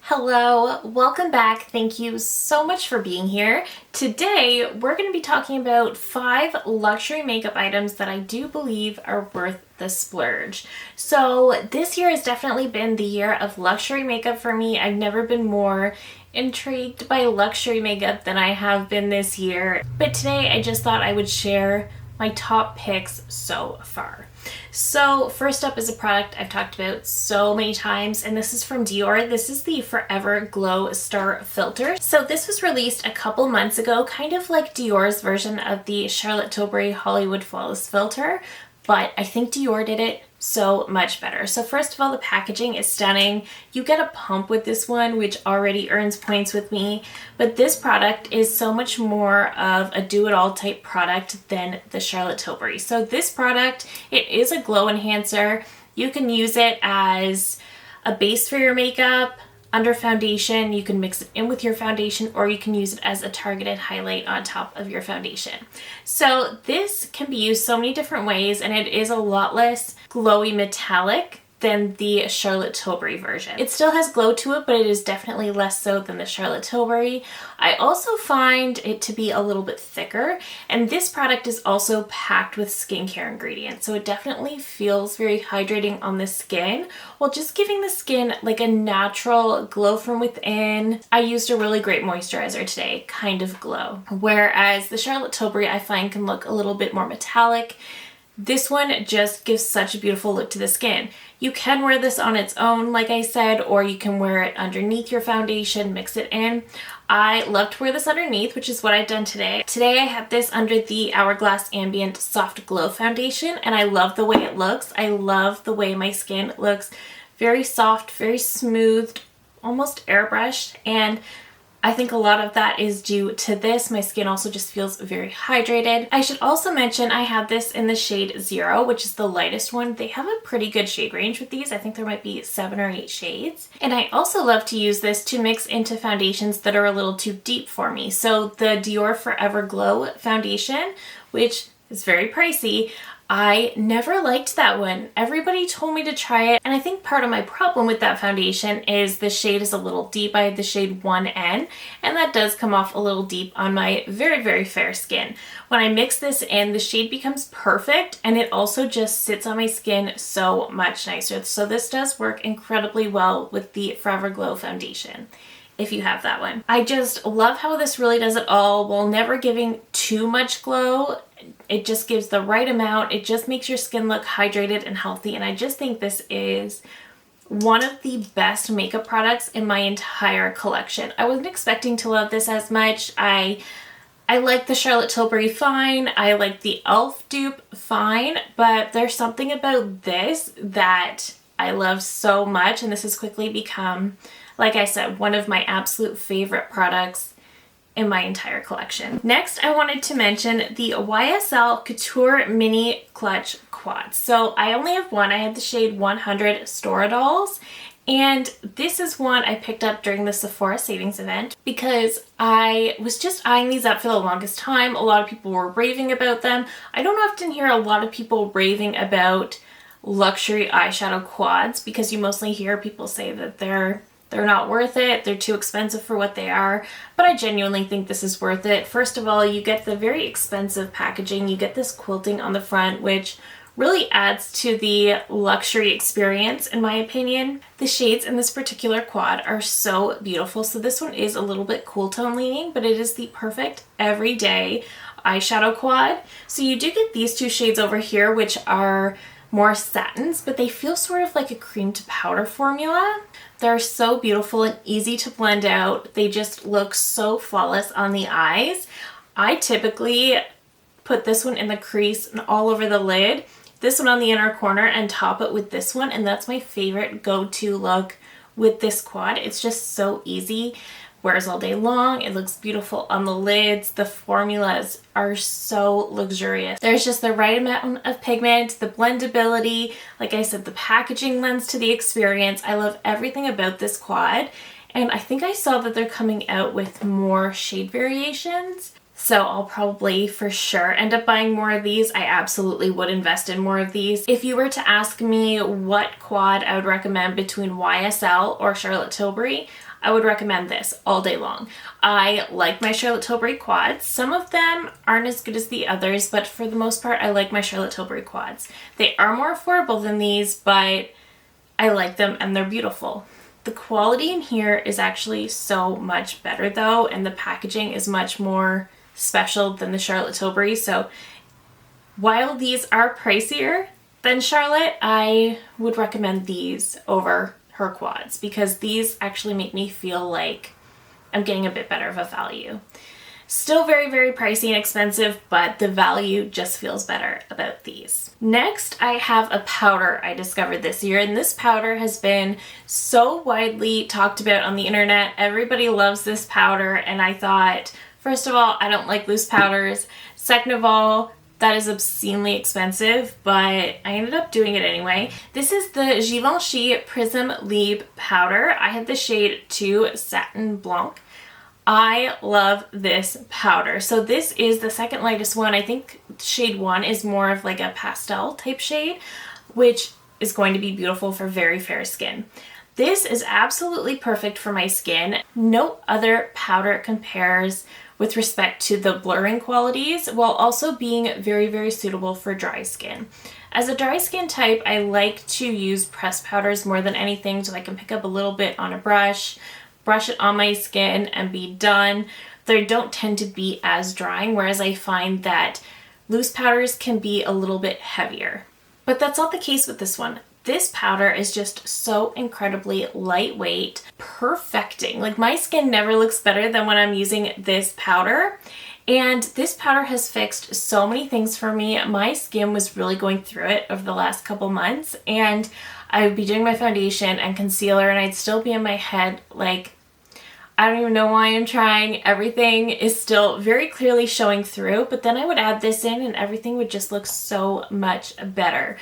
Hello, welcome back. Thank you so much for being here. Today, we're going to be talking about 5 luxury makeup items that I do believe are worth the splurge. So this year has definitely been the year of luxury makeup for me. I've never been more intrigued by luxury makeup than I have been this year. But today, I just thought I would share my top picks so far. So first up is a product I've talked about so many times, and this is from Dior. This is the Forever Glow Star Filter. So this was released a couple months ago, kind of like Dior's version of the Charlotte Tilbury Hollywood Flawless Filter, but I think Dior did it so much better. So first of all, the packaging is stunning. You get a pump with this one, which already earns points with me, but this product is so much more of a do-it-all type product than the Charlotte Tilbury. So this product, it is a glow enhancer. You can use it as a base for your makeup, under foundation. You can mix it in with your foundation, or you can use it as a targeted highlight on top of your foundation. So this can be used so many different ways, and it is a lot less glowy metallic than the Charlotte Tilbury version. It still has glow to it, but it is definitely less so than the Charlotte Tilbury. I also find it to be a little bit thicker, and this product is also packed with skincare ingredients, so it definitely feels very hydrating on the skin, while just giving the skin like a natural glow from within. I used a really great moisturizer today, kind of glow. Whereas the Charlotte Tilbury I find can look a little bit more metallic. This one just gives such a beautiful look to the skin. You can wear this on its own, like I said, or you can wear it underneath your foundation, mix it in. I love to wear this underneath, which is what I've done today. Today I have this under the Hourglass Ambient Soft Glow Foundation, and I love the way it looks. I love the way my skin looks very soft, very smooth, almost airbrushed, and I think a lot of that is due to this. My skin also just feels very hydrated. I should also mention I have this in the shade 0, which is the lightest one. They have a pretty good shade range with these. I think there might be 7 or 8 shades. And I also love to use this to mix into foundations that are a little too deep for me. So the Dior Forever Glow foundation, which is very pricey, I never liked that one. Everybody told me to try it, and I think part of my problem with that foundation is the shade is a little deep. I had the shade 1N, and that does come off a little deep on my very, very fair skin. When I mix this in, the shade becomes perfect, and it also just sits on my skin so much nicer. So this does work incredibly well with the Forever Glow foundation, if you have that one. I just love how this really does it all while never giving too much glow. It just gives the right amount. It just makes your skin look hydrated and healthy, and I just think this is one of the best makeup products in my entire collection. I wasn't expecting to love this as much. I like the Charlotte Tilbury fine. I like the e.l.f. dupe fine, but there's something about this that I love so much, and this has quickly become, like I said, one of my absolute favorite products in my entire collection. Next, I wanted to mention the YSL Couture Mini Clutch Quad. So I only have one. I had the shade 100 Storadolls, and this is one I picked up during the Sephora savings event because I was just eyeing these up for the longest time. A lot of people were raving about them. I don't often hear a lot of people raving about luxury eyeshadow quads because you mostly hear people say that they're not worth it, they're too expensive for what they are, but I genuinely think this is worth it. First of all, you get the very expensive packaging, you get this quilting on the front, which really adds to the luxury experience in my opinion. The shades in this particular quad are so beautiful. So this one is a little bit cool tone leaning, but it is the perfect everyday eyeshadow quad. So you do get these 2 shades over here, which are more satins, but they feel sort of like a cream to powder formula. They're so beautiful and easy to blend out. They just look so flawless on the eyes. I typically put this one in the crease and all over the lid, this one on the inner corner, and top it with this one, and that's my favorite go-to look with this quad. It's just so easy. Wears all day long. It looks beautiful on the lids. The formulas are so luxurious. There's just the right amount of pigment, the blendability. Like I said, the packaging lends to the experience. I love everything about this quad. And I think I saw that they're coming out with more shade variations. So I'll probably for sure end up buying more of these. I absolutely would invest in more of these. If you were to ask me what quad I would recommend between YSL or Charlotte Tilbury, I would recommend this all day long. I like my Charlotte Tilbury quads. Some of them aren't as good as the others, but for the most part, I like my Charlotte Tilbury quads. They are more affordable than these, but I like them and they're beautiful. The quality in here is actually so much better though, and the packaging is much more special than the Charlotte Tilbury. So while these are pricier than Charlotte, I would recommend these over her quads because these actually make me feel like I'm getting a bit better of a value. Still very, very pricey and expensive, but the value just feels better about these. Next, I have a powder I discovered this year, and this powder has been so widely talked about on the internet. Everybody loves this powder, and I thought, first of all, I don't like loose powders. Second of all, that is obscenely expensive, but I ended up doing it anyway. This is the Givenchy Prism Libre powder. I had the shade 2 Satin Blanc. I love this powder. So this is the second lightest one. I think shade 1 is more of like a pastel type shade, which is going to be beautiful for very fair skin. This is absolutely perfect for my skin. No other powder compares with respect to the blurring qualities while also being very, very suitable for dry skin. As a dry skin type, I like to use pressed powders more than anything so I can pick up a little bit on a brush, brush it on my skin and be done. They don't tend to be as drying, whereas I find that loose powders can be a little bit heavier. But that's not the case with this one. This powder is just so incredibly lightweight, perfecting. Like my skin never looks better than when I'm using this powder. And this powder has fixed so many things for me. My skin was really going through it over the last couple months, and I would be doing my foundation and concealer and I'd still be in my head like, I don't even know why I'm trying. Everything is still very clearly showing through, but then I would add this in and everything would just look so much better.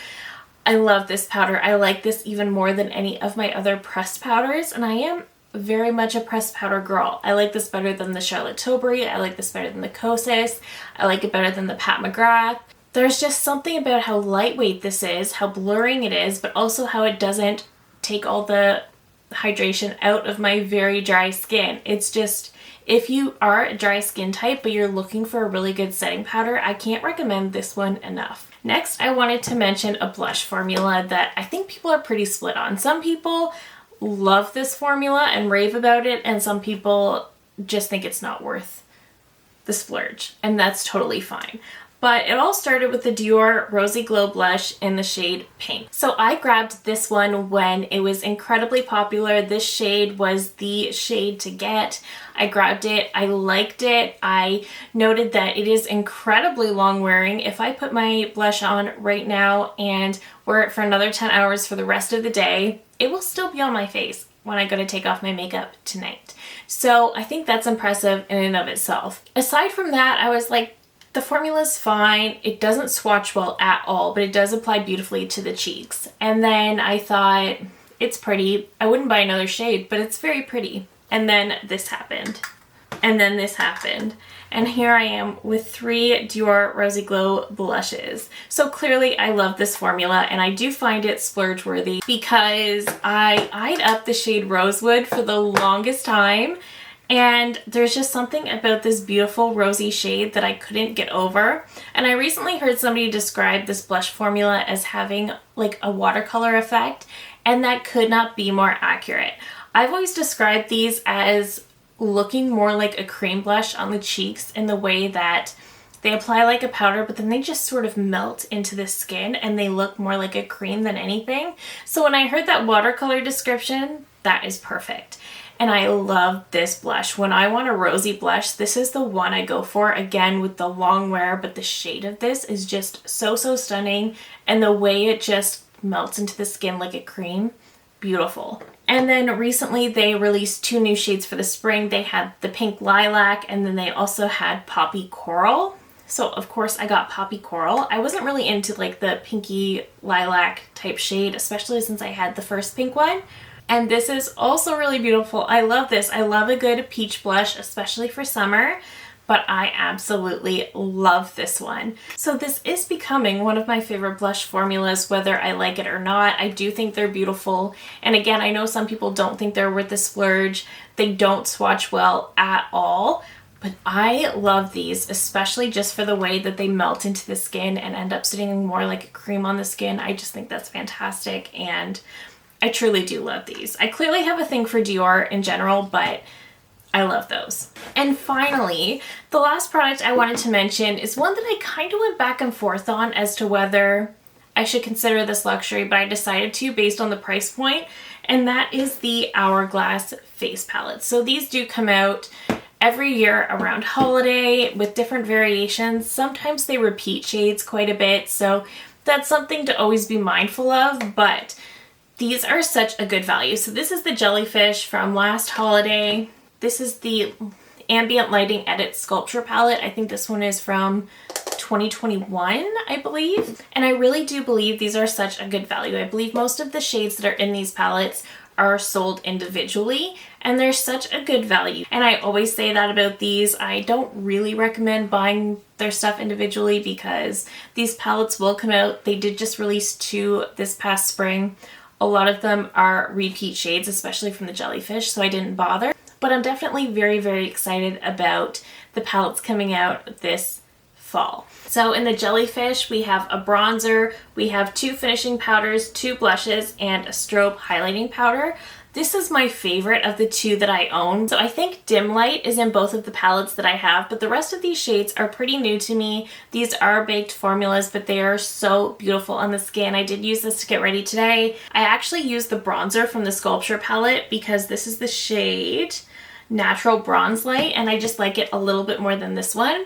I love this powder. I like this even more than any of my other pressed powders, and I am very much a pressed powder girl. I like this better than the Charlotte Tilbury. I like this better than the Kosas. I like it better than the Pat McGrath. There's just something about how lightweight this is, how blurring it is, but also how it doesn't take all the hydration out of my very dry skin. It's just, if you are a dry skin type but you're looking for a really good setting powder, I can't recommend this one enough. Next, I wanted to mention a blush formula that I think people are pretty split on. Some people love this formula and rave about it, and some people just think it's not worth the splurge, and that's totally fine. But it all started with the Dior Rosy Glow Blush in the shade Pink. So I grabbed this one when it was incredibly popular. This shade was the shade to get. I grabbed it. I liked it. I noted that it is incredibly long wearing. If I put my blush on right now and wear it for another 10 hours for the rest of the day, it will still be on my face when I go to take off my makeup tonight. So I think that's impressive in and of itself. Aside from that, I was like, the formula's fine. It doesn't swatch well at all, but it does apply beautifully to the cheeks. And then I thought, it's pretty. I wouldn't buy another shade, but it's very pretty. And then this happened. And then this happened. And here I am with 3 Dior Rosy Glow blushes. So clearly I love this formula, and I do find it splurge worthy because I eyed up the shade Rosewood for the longest time. And there's just something about this beautiful rosy shade that I couldn't get over. And I recently heard somebody describe this blush formula as having like a watercolor effect, and that could not be more accurate. I've always described these as looking more like a cream blush on the cheeks in the way that they apply like a powder, but then they just sort of melt into the skin and they look more like a cream than anything. So when I heard that watercolor description, that is perfect. And I love this blush. When I want a rosy blush, this is the one I go for. Again, with the long wear, but the shade of this is just so, so stunning. And the way it just melts into the skin like a cream, beautiful. And then recently they released 2 new shades for the spring. They had the Pink Lilac, and then they also had Poppy Coral. So of course I got Poppy Coral. I wasn't really into like the pinky lilac type shade, especially since I had the first pink one. And this is also really beautiful. I love this. I love a good peach blush, especially for summer, but I absolutely love this one. So this is becoming one of my favorite blush formulas, whether I like it or not. I do think they're beautiful. And again, I know some people don't think they're worth the splurge. They don't swatch well at all. But I love these, especially just for the way that they melt into the skin and end up sitting more like a cream on the skin. I just think that's fantastic, and I truly do love these. I clearly have a thing for Dior in general, but I love those. And finally, the last product I wanted to mention is one that I kind of went back and forth on as to whether I should consider this luxury, but I decided to based on the price point, and that is the Hourglass face palette. So these do come out every year around holiday with different variations. Sometimes they repeat shades quite a bit, so that's something to always be mindful of, but these are such a good value. So this is the Jellyfish from last holiday. This is the Ambient Lighting Edit Sculpture palette. I think this one is from 2021, I believe. And I really do believe these are such a good value. I believe most of the shades that are in these palettes are sold individually, and they're such a good value. And I always say that about these. I don't really recommend buying their stuff individually because these palettes will come out. They did just release 2 this past spring. A lot of them are repeat shades, especially from the Jellyfish, so I didn't bother. But I'm definitely very, very excited about the palettes coming out this fall. So in the Jellyfish, we have a bronzer, we have 2 finishing powders, 2 blushes, and a strobe highlighting powder. This is my favorite of the 2 that I own. So I think Dim Light is in both of the palettes that I have, but the rest of these shades are pretty new to me. These are baked formulas, but they are so beautiful on the skin. I did use this to get ready today. I actually used the bronzer from the Sculpture palette because this is the shade Natural Bronze Light, and I just like it a little bit more than this one.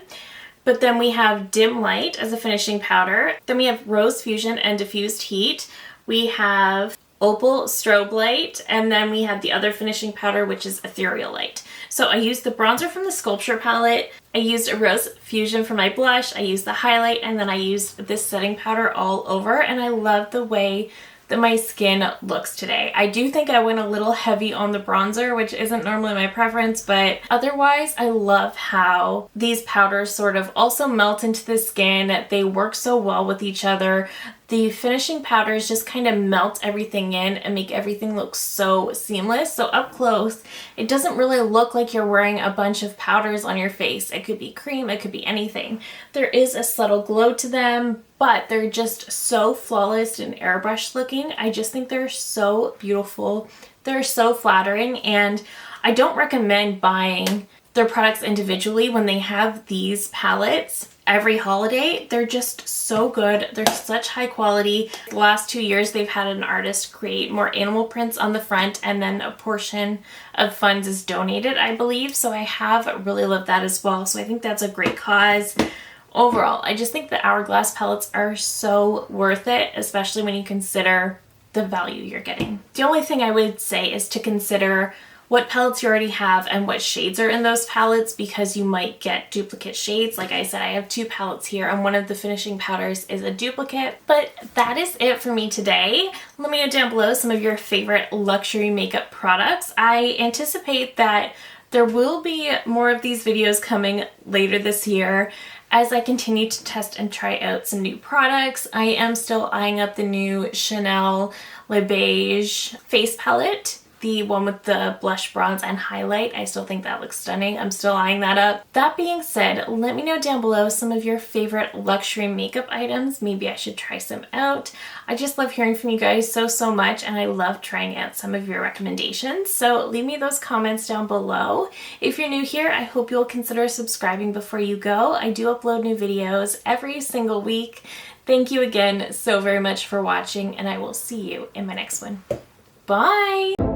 But then we have Dim Light as a finishing powder. Then we have Rose Fusion and Diffused Heat. We have Opal Strobe Light, and then we have the other finishing powder, which is Ethereal Light. So I used the bronzer from the Sculpture palette, I used a Rose Fusion for my blush, I used the highlight, and then I used this setting powder all over, and I love the way that my skin looks today. I do think I went a little heavy on the bronzer, which isn't normally my preference, but otherwise I love how these powders sort of also melt into the skin. They work so well with each other. The finishing powders just kind of melt everything in and make everything look so seamless. So up close, it doesn't really look like you're wearing a bunch of powders on your face. It could be cream, it could be anything. There is a subtle glow to them, but they're just so flawless and airbrushed looking. I just think they're so beautiful. They're so flattering, and I don't recommend buying their products individually when they have these palettes every holiday. They're just so good. They're such high quality. The last 2 years they've had an artist create more animal prints on the front, and then a portion of funds is donated, I believe. So I have really loved that as well. So I think that's a great cause. Overall, I just think the Hourglass palettes are so worth it, especially when you consider the value you're getting. The only thing I would say is to consider what palettes you already have and what shades are in those palettes, because you might get duplicate shades. Like I said, I have 2 palettes here and one of the finishing powders is a duplicate. But that is it for me today. Let me know down below some of your favorite luxury makeup products. I anticipate that there will be more of these videos coming later this year as I continue to test and try out some new products. I am still eyeing up the new Chanel Le Beige face palette, the one with the blush, bronze, and highlight. I still think that looks stunning. I'm still eyeing that up. That being said, let me know down below some of your favorite luxury makeup items. Maybe I should try some out. I just love hearing from you guys so much, and I love trying out some of your recommendations. So leave me those comments down below. If you're new here, I hope you'll consider subscribing before you go. I do upload new videos every single week. Thank you again so very much for watching, and I will see you in my next one. Bye!